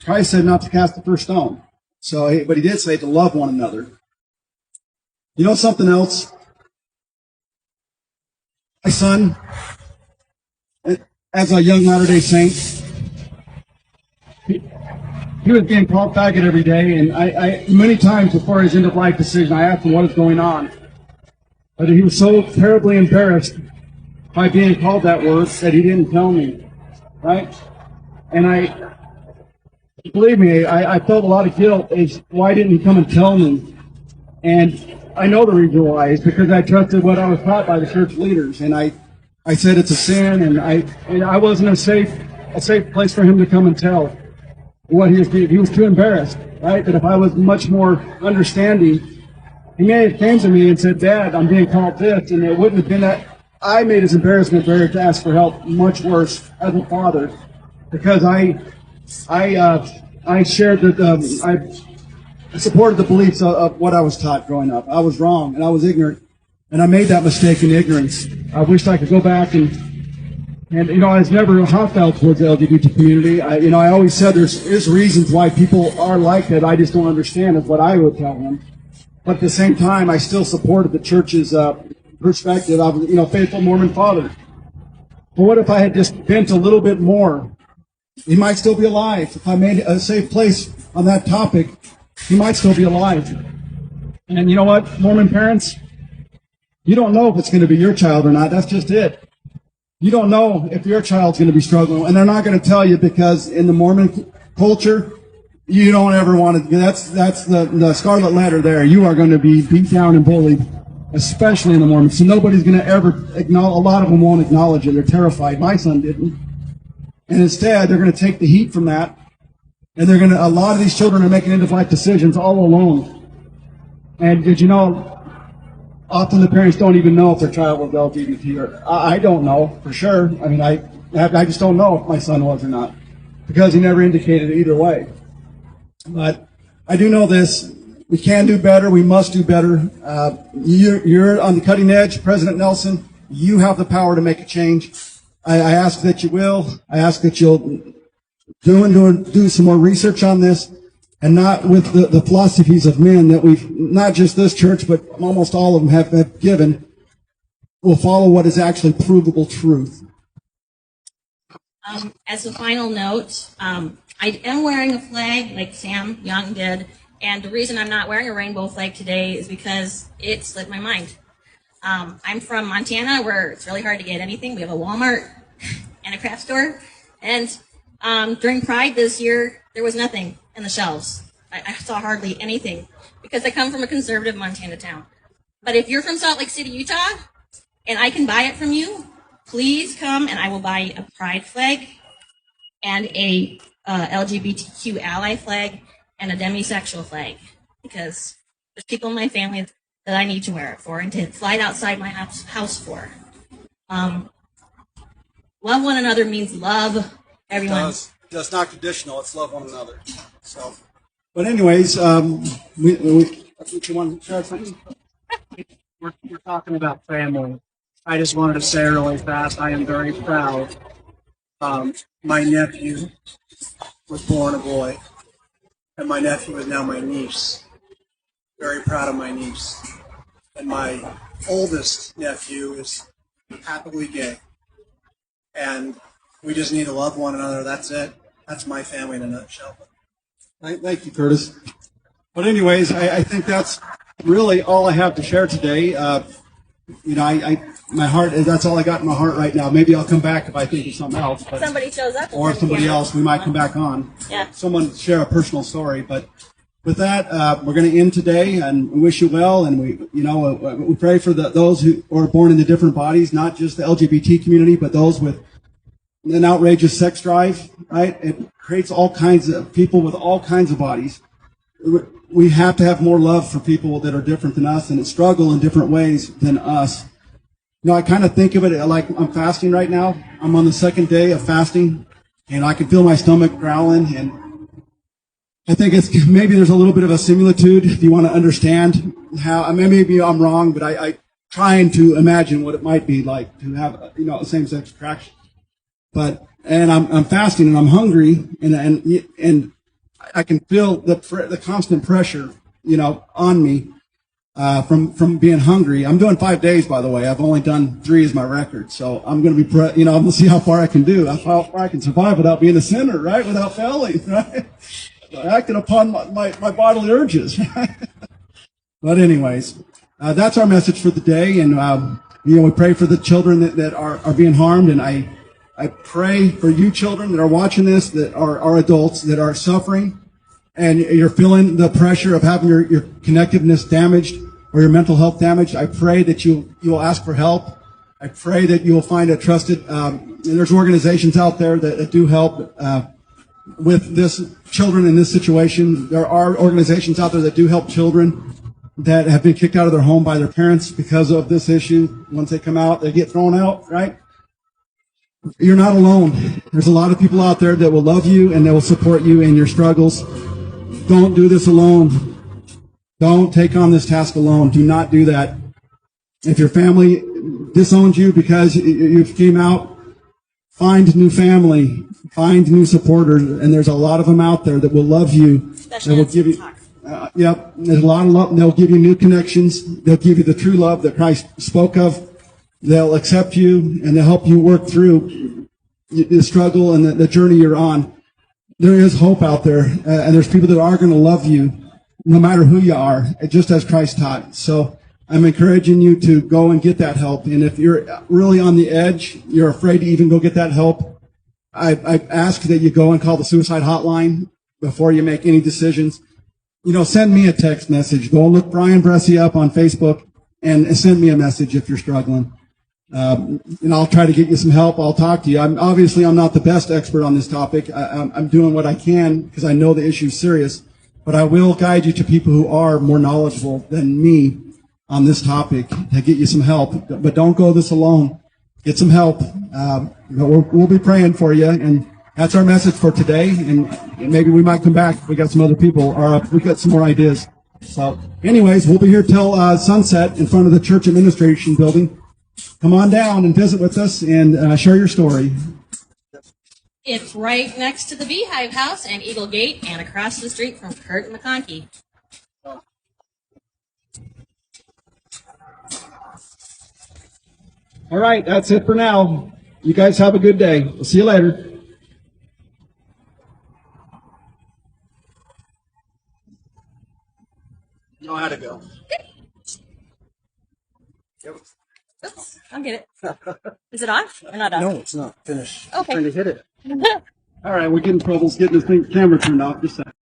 Christ said not to cast the first stone. So, but he did say to love one another. You know something else? My son, as a young Latter-day Saint, he was being called faggot every day, and I many times before his end-of-life decision, I asked him what is going on. But he was so terribly embarrassed by being called that word that he didn't tell me, right? And believe me, I felt a lot of guilt. Is why didn't he come and tell me? And I know the reason why is because I trusted what I was taught by the church leaders, and I said it's a sin, and I wasn't a safe place for him to come and tell what he was doing. He was too embarrassed, right? But if I was much more understanding, he may have came to me and said, "Dad, I'm being called this," and it wouldn't have been that. I made his embarrassment barrier to ask for help much worse as a father, because I shared that I supported the beliefs of what I was taught growing up. I was wrong and I was ignorant, and I made that mistake in ignorance. I wished I could go back and I was never hostile towards the LGBT community. I always said there's reasons why people are like that. I just don't understand is what I would tell them. But at the same time, I still supported the church's perspective. I was, faithful Mormon father. But what if I had just bent a little bit more? He might still be alive. If I made a safe place on that topic, he might still be alive. And you know what, Mormon parents? You don't know if it's going to be your child or not. That's just it. You don't know if your child's going to be struggling. And they're not going to tell you because in the Mormon culture, you don't ever want to. That's the scarlet letter there. You are going to be beat down and bullied, especially in the Mormons. So nobody's going to ever acknowledge. A lot of them won't acknowledge it. They're terrified. My son didn't. And instead, they're going to take the heat from that. And a lot of these children are making end-of-life decisions all alone. And did you know, often the parents don't even know if their child was LGBT or, I don't know for sure. I mean, I just don't know if my son was or not because he never indicated either way. But I do know this. We can do better. We must do better. You're on the cutting edge, President Nelson. You have the power to make a change. I ask that you will. I ask that you'll do some more research on this, and not with the philosophies of men that we've, not just this church, but almost all of them have given. We'll follow what is actually provable truth. As a final note, I am wearing a flag like Sam Young did, and the reason I'm not wearing a rainbow flag today is because it slipped my mind. I'm from Montana, where it's really hard to get anything. We have a Walmart and a craft store, and during Pride this year, there was nothing in the shelves. I saw hardly anything because I come from a conservative Montana town. But if you're from Salt Lake City, Utah, and I can buy it from you, please come and I will buy a Pride flag and a LGBTQ ally flag and a demisexual flag, because there's people in my family that I need to wear it for and to fly outside my house for. Love one another means love everyone. It's not conditional. It's love one another. So, but anyways, we want to share something? We're talking about family. I just wanted to say really fast, I am very proud. My nephew was born a boy, and my nephew is now my niece. Very proud of my niece. And my oldest nephew is happily gay. And we just need to love one another. That's it. That's my family in a nutshell. Thank you, Curtis. But anyways, I think that's really all I have to share today. My heart, that's all I got in my heart right now. Maybe I'll come back if I think of something else. But, somebody shows up. Or somebody else, we might come back on. Yeah. Someone share a personal story. But with that, we're going to end today, and we wish you well. And we pray for those who are born into different bodies, not just the LGBT community, but those with an outrageous sex drive, right? It creates all kinds of people with all kinds of bodies. We have to have more love for people that are different than us and that struggle in different ways than us. I kind of think of it like I'm fasting right now. I'm on the second day of fasting, and I can feel my stomach growling, and I think maybe there's a little bit of a similitude if you want to understand how, maybe I'm wrong, but I trying to imagine what it might be like to have, a same-sex attraction. And I'm fasting and I'm hungry, and I can feel the constant pressure, on me from being hungry. I'm doing 5 days, by the way. I've only done 3 as my record, so I'm going to be, I'm going to see how far I can do, how far I can survive without being a sinner, right? Without failing, right? Acting upon my bodily urges, right? But anyways, that's our message for the day, and we pray for the children that are being harmed, and I pray for you children that are watching this, that are adults, that are suffering, and you're feeling the pressure of having your connectiveness damaged or your mental health damaged. I pray that you will ask for help. I pray that you will find a trusted, and there's organizations out there that do help with this children in this situation. There are organizations out there that do help children that have been kicked out of their home by their parents because of this issue. Once they come out, they get thrown out, right? You're not alone. There's a lot of people out there that will love you and that will support you in your struggles. Don't do this alone. Don't take on this task alone. Do not do that. If your family disowns you because you came out, find new family, find new supporters, and there's a lot of them out there that will love you. Especially that will give you. Yep, there's a lot of love. They'll give you new connections. They'll give you the true love that Christ spoke of. They'll accept you, and they'll help you work through the struggle and the journey you're on. There is hope out there, and there's people that are going to love you no matter who you are, just as Christ taught. So I'm encouraging you to go and get that help. And if you're really on the edge, you're afraid to even go get that help, I ask that you go and call the suicide hotline before you make any decisions. Send me a text message. Go look Brian Bresee up on Facebook and send me a message if you're struggling. And I'll try to get you some help. I'll talk to you. I'm not the best expert on this topic. I'm doing what I can because I know the issue's serious, but I will guide you to people who are more knowledgeable than me on this topic to get you some help. But don't go this alone. Get some help. We'll be praying for you, and that's our message for today. And maybe we might come back. We got some other people, or we got some more ideas. So, anyways, we'll be here till sunset in front of the church administration building. Come on down and visit with us and share your story. It's right next to the Beehive House and Eagle Gate and across the street from Kurt McConkey. All right, that's it for now. You guys have a good day. We'll see you later. You know how to go. Yep. Oops, I'll get it. Is it on or not on? No, it's not. Finish. Okay. Trying to hit it. All right, we're getting troubles getting this camera turned off. Just a second.